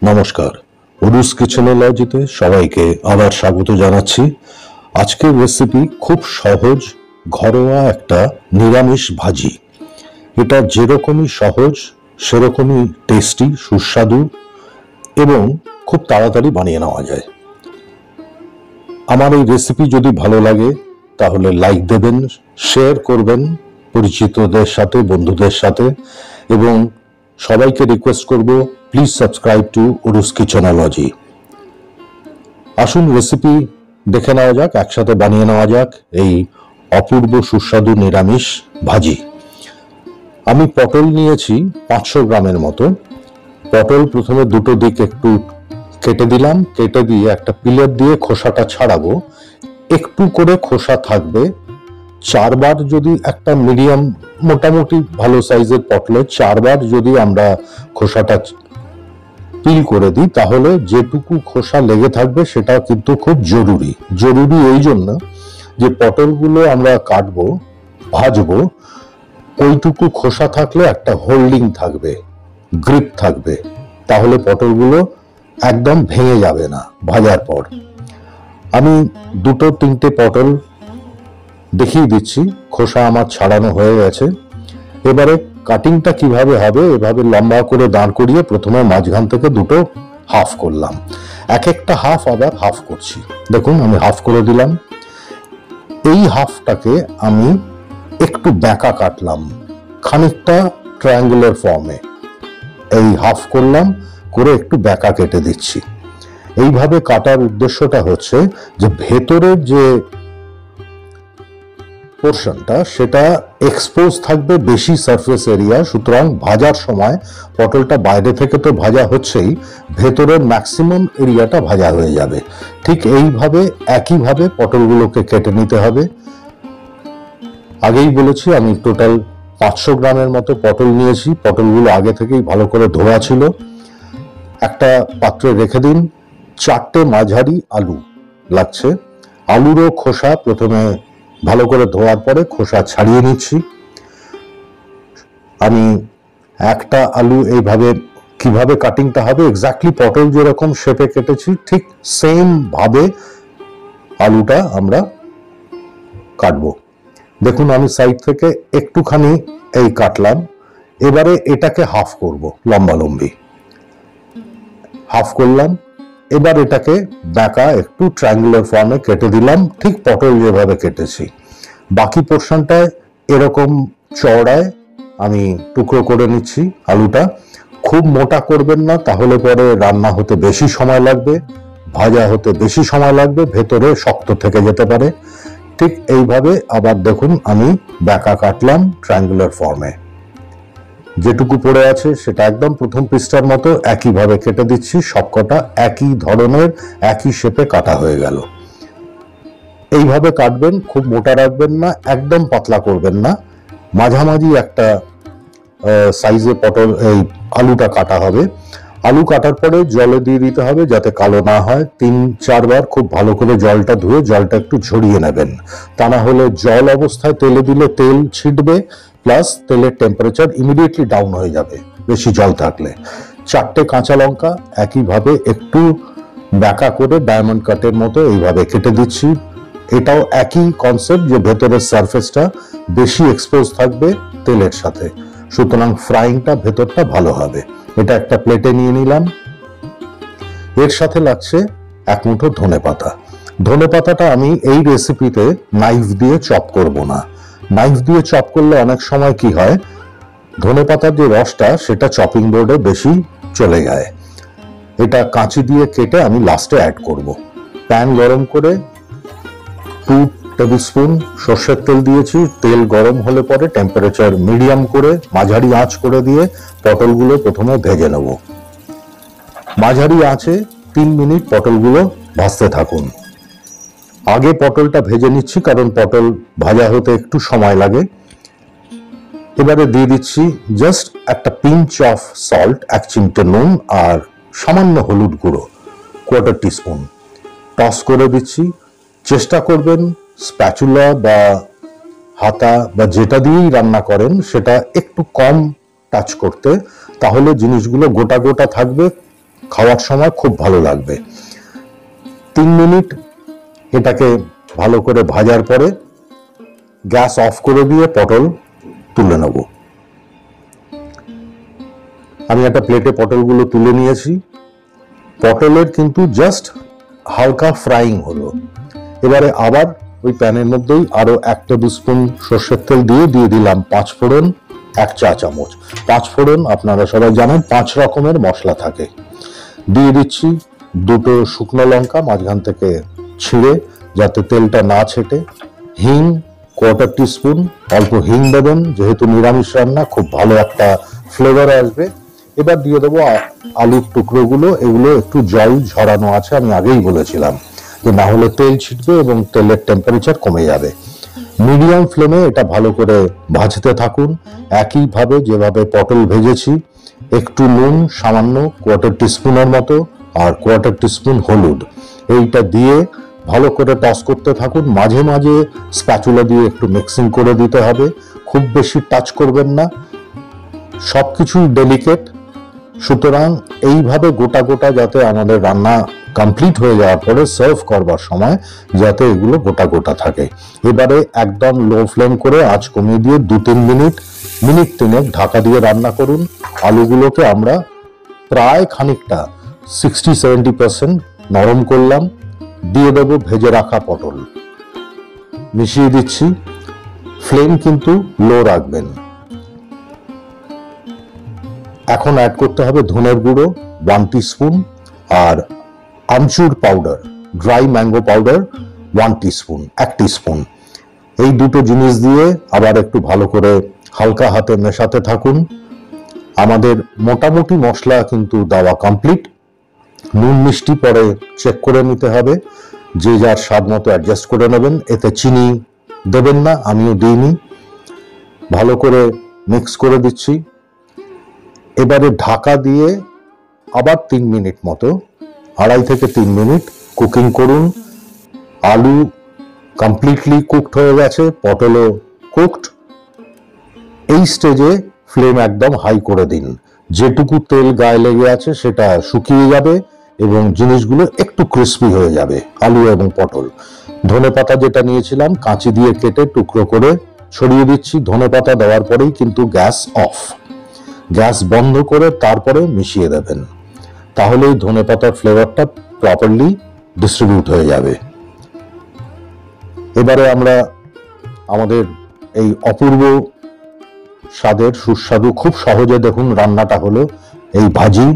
নমস্কার, উরুস কিচেনোলজিতে সবাইকে আবার স্বাগত জানাচ্ছি। আজকের রেসিপি খুব সহজ, ঘরোয়া একটা নিরামিষ ভাজি। এটা যেরকমই সহজ সেরকমই টেস্টি, সুস্বাদু এবং খুব তাড়াতাড়ি বানিয়ে নেওয়া যায়। আমার এই রেসিপি যদি ভালো লাগে তাহলে লাইক দেবেন, শেয়ার করবেন পরিচিতদের সাথে, বন্ধুদের সাথে, এবং সবাইকে রিকোয়েস্ট করব প্লিজ সাবস্ক্রাইব টু উরুস কিচেনোলজি। আসুন রেসিপি দেখে নেওয়া যাক, একসাথে বানিয়ে নেওয়া যাক এই অপূর্ব সুস্বাদু নিরামিষ ভাজি। আমি পটল নিয়েছি 500 গ্রামের মতো। পটল প্রথমে দুটো দিক একটু কেটে দিলাম, কেটে দিয়ে একটা পিলার দিয়ে খোসাটা ছাড়াবো। একটু করে খোসা থাকবে। 4 বার যদি একটা মিডিয়াম মোটামুটি ভালো সাইজের পটলে 4 বার যদি আমরা খোসাটা পিল করে দিই তাহলে যেটুকু খোসা লেগে থাকবে সেটা কিন্তু খুব জরুরি। এই জন্য যে পটলগুলো আমরা কাটবো, ভাজবো, ওইটুকু খোসা থাকলে একটা হোল্ডিং থাকবে, গ্রিপ থাকবে, তাহলে পটলগুলো একদম ভেঙে যাবে না ভাজার পর। আমি 2-3টে পটল দেখিয়ে দিচ্ছি, খোসা আমার ছাড়ানো হয়ে গেছে। এবারে কাটিংটা কিভাবে হবে, এভাবে লম্বা করে দাঁড় করিয়ে প্রথমে মাঝখান থেকে দুটো হাফ করলাম, এক একটা হাফ আবার হাফ করছি। দেখুন আমি হাফ করে দিলাম। এই হাফটাকে আমি একটু ব্যাকা কাটলাম, খানিকটা ট্রায়াঙ্গুলার ফর্মে। এই হাফ করলাম, করে একটু ব্যাকা কেটে দিচ্ছি। এইভাবে কাটার উদ্দেশ্যটা হচ্ছে যে ভেতরের যে পোর্শনটা সেটা এক্সপোজ থাকবে, বেশি সারফেস এরিয়া, সুতরাং ভাজার সময় পটলটা বাইরে থেকে তো ভাজা হচ্ছেই, ভেতরের ম্যাক্সিমাম এরিয়াটা ভাজা হয়ে যাবে। ঠিক এইভাবে একইভাবে পটলগুলোকে কেটে নিতে হবে। আগেই বলেছি আমি টোটাল 500 গ্রামের মতো পটল নিয়েছি। পটলগুলো আগে থেকেই ভালো করে ধোয়া ছিল। একটা পাত্রে রেখে দিন। 4টে মাঝারি আলু লাগছে। আলুরও খোসা প্রথমে ভালো করে ধোয়ার পরে খোসা ছাড়িয়ে নিচ্ছি। আমি একটা আলু এইভাবে কিভাবে কাটিংটা হবে, এক্স্যাক্টলি পটল যেরকম শেপে কেটেছি ঠিক সেম ভাবে আলুটা আমরা কাটবো। দেখুন আমি সাইড থেকে একটুখানি এই কাটলাম। এবারে এটাকে হাফ করব, লম্বালম্বি হাফ করলাম। এবার এটাকে ব্যাকা একটু ট্রায়াঙ্গুলার ফর্মে কেটে দিলাম, ঠিক পটল যেভাবে কেটেছি। বাকি পোর্শনটায় এরকম চওড়ায় আমি টুকরো করে নিচ্ছি। আলুটা খুব মোটা করবেন না, তাহলে পরে রান্না হতে বেশি সময় লাগবে, ভাজা হতে বেশি সময় লাগবে, ভেতরে শক্ত থেকে যেতে পারে। ঠিক এইভাবে আবার দেখুন আমি ব্যাকা কাটলাম ট্রায়াঙ্গুলার ফর্মে। যেটুকু পড়ে আছে সেটা একদম প্রথম পৃষ্ঠার মতো একইভাবে কেটে দিচ্ছি। সবকটা একই ধরনের, একই শেপে কাটা হয়ে গেল। এইভাবে কাটবেন, খুব মোটা রাখবেন না, একদম পাতলা করবেন না। মাঝামাঝি একটা সাইজে পটল এই আলুটা কাটা হবে। আলু কাটার পরে জলে দিয়ে দিতে হবে যাতে কালো না হয়। 3-4 বার খুব ভালো করে জলটা ধুয়ে জলটা একটু ঝরিয়ে নেবেন, তা না হলে জল অবস্থায় তেলে দিলে তেল ছিটবে, প্লাস তেলের টেম্পারেচার ইমিডিয়েটলি ডাউন হয়ে যাবে বেশি জল থাকলে। 4টে কাঁচা লঙ্কা একইভাবে একটু ব্যাকা করে ডায়মন্ড কাটের মতো এইভাবে কেটে দিচ্ছি। এটাও একই কনসেপ্ট, যে ভেতরের সারফেসটা বেশি এক্সপোজ থাকবে তেলের সাথে, সুতরাং ফ্রাইংটা ভেতরটা ভালো হবে। এটা একটা প্লেটে নিয়ে নিলাম। এর সাথে লাগছে 1 মুঠো ধনেপাতা। ধনেপাতাটা আমি এই রেসিপিতে নাইফ দিয়ে চপ করব না। নাইফ দিয়ে চপ করলে অনেক সময় কি হয়, ধনেপাতার যে রসটা সেটা চপিং বোর্ডে বেশি চলে যায়। এটা কাঁচি দিয়ে কেটে আমি লাস্টে অ্যাড করব। প্যান গরম করে 2 টেবিল স্পুন সর্ষের তেল দিয়েছি। তেল গরম হলে পরে টেম্পারেচার মিডিয়াম করে মাঝারি আঁচ করে দিয়ে পটলগুলো প্রথমে ভেজে নেব। মাঝারি আঁচে 3 মিনিট পটলগুলো ভাজতে থাকুন। আগে পটলটা ভেজে নিচ্ছি কারণ পটল ভাজা হতে একটু সময় লাগে। এবারে দিয়ে দিচ্ছি জাস্ট একটা পিঞ্চ অফ সল্ট, 1 চিমটে নুন, আর সামান্য হলুদ গুঁড়ো 1/4 টিস্পুন। টস করে দিচ্ছি। চেষ্টা করবেন স্প্যাচুলা বা হাতা বা যেটা দিয়েই রান্না করেন সেটা একটু কম টাচ করতে, তাহলে জিনিসগুলো গোটা গোটা থাকবে, খাওয়ার সময় খুব ভালো লাগবে। 3 মিনিট এটাকে ভালো করে ভাজার পরে গ্যাস অফ করে দিয়ে পটল তুলে নেব। আমি একটা প্লেটে পটলগুলো তুলে নিয়েছি। পটলের কিন্তু জাস্ট হালকা ফ্রাইং হলো। এবারে আবার ওই প্যানের মধ্যেই আরো 1 টেবিল স্পুন সর্ষের তেল দিয়ে দিলাম 5 ফোড়ন 1 চা চামচ। 5 ফোড়ন আপনারা সবাই জানেন 5 রকমের মশলা থাকে। দিয়ে দিচ্ছি 2টো শুকনো লঙ্কা মাঝখান থেকে ছিঁড়ে, যাতে তেলটা না ছেটে। হিং 1/4 টিস্পুন, অল্প হিং দেবেন, যেহেতু নিরামিষ রান্না খুব ভালো একটা ফ্লেভার আসবে। এবার দিয়ে দেবো আলুর টুকরোগুলো। এগুলো একটু জল ঝরানো আছে, আমি আগেই বলেছিলাম, যে না হলে তেল ছিটবে এবং তেলের টেম্পারেচার কমে যাবে। মিডিয়াম ফ্লেমে এটা ভালো করে ভাজতে থাকুন, একইভাবে যেভাবে পটল ভেজেছি। একটু নুন সামান্য 1/4 টিস্পুনের মতো, আর 1/4 টিস্পুন হলুদ, এইটা দিয়ে ভালো করে টস করতে থাকুন। মাঝে মাঝে স্প্যাচুলা দিয়ে একটু মিক্সিং করে দিতে হবে, খুব বেশি টাচ করবেন না। সবকিছুই ডেলিকেট, সুতরাং এইভাবে গোটা গোটা যাতে আমাদের রান্না কমপ্লিট হয়ে যাওয়ার পরে সার্ভ করবার সময় যাতে এগুলো গোটা গোটা থাকে। এবারে একদম লো ফ্লেম করে আঁচ কমিয়ে দিয়ে 2-3 মিনিট 3 ঢাকা দিয়ে রান্না করুন। আলুগুলোকে আমরা প্রায় খানিকটা 60-70% নরম করলাম। দিয়ে দেবো ভেজে রাখা পটল, মিশিয়ে দিচ্ছি। ফ্লেম কিন্তু লো রাখবেন। এখন অ্যাড করতে হবে ধনের গুঁড়ো 1 টিস্পুন আর আমচুর powder, dry mango powder 1 teaspoon, 1 teaspoon. এই দুটো জিনিস দিয়ে আবার একটু ভালো করে হালকা হাতে মেশাতে থাকুন। আমাদের মোটামুটি মশলা কিন্তু দেওয়া কমপ্লিট। নুন মিষ্টি পরে চেক করে নিতে হবে, যে যার স্বাদ মতো অ্যাডজাস্ট করে নেবেন। এতে চিনি দেবেন না, আমিও দিইনি। ভালো করে মিক্স করে দিচ্ছি। এবারে ঢাকা দিয়ে আবার 3 মিনিট মতো, 2.5 থেকে 3 মিনিট কুকিং করুন। আলু কমপ্লিটলি কুকড হয়ে গেছে, পটলও কুকড। এই স্টেজে ফ্লেম একদম হাই করে দিন। যেটুকু তেল গায়ে লেগে আছে সেটা শুকিয়ে যাবে এবং জিনিসগুলো একটু ক্রিস্পি হয়ে যাবে, আলু এবং পটল। ধনেপাতা যেটা নিয়েছিলাম কাঁচি দিয়ে কেটে টুকরো করে ছড়িয়ে দিচ্ছি। ধনেপাতা দেওয়ার পরেই কিন্তু গ্যাস অফ, গ্যাস বন্ধ করে তারপরে মিশিয়ে দেবেন, তাহলেই ধনেপাতার ফ্লেভারটা প্রপারলি ডিস্ট্রিবিউট হয়ে যাবে। এবারে আমরা আমাদের এই অপূর্ব স্বাদের সুস্বাদু, খুব সহজে দেখুন রান্নাটা হলো, এই ভাজি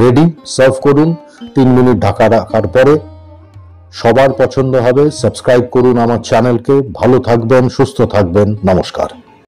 রেডি। সার্ভ করুন 3 মিনিট ঢাকা রাখার পরে। সবার পছন্দ হবে। সাবস্ক্রাইব করুন আমার চ্যানেলকে। ভালো থাকবেন, সুস্থ থাকবেন। নমস্কার।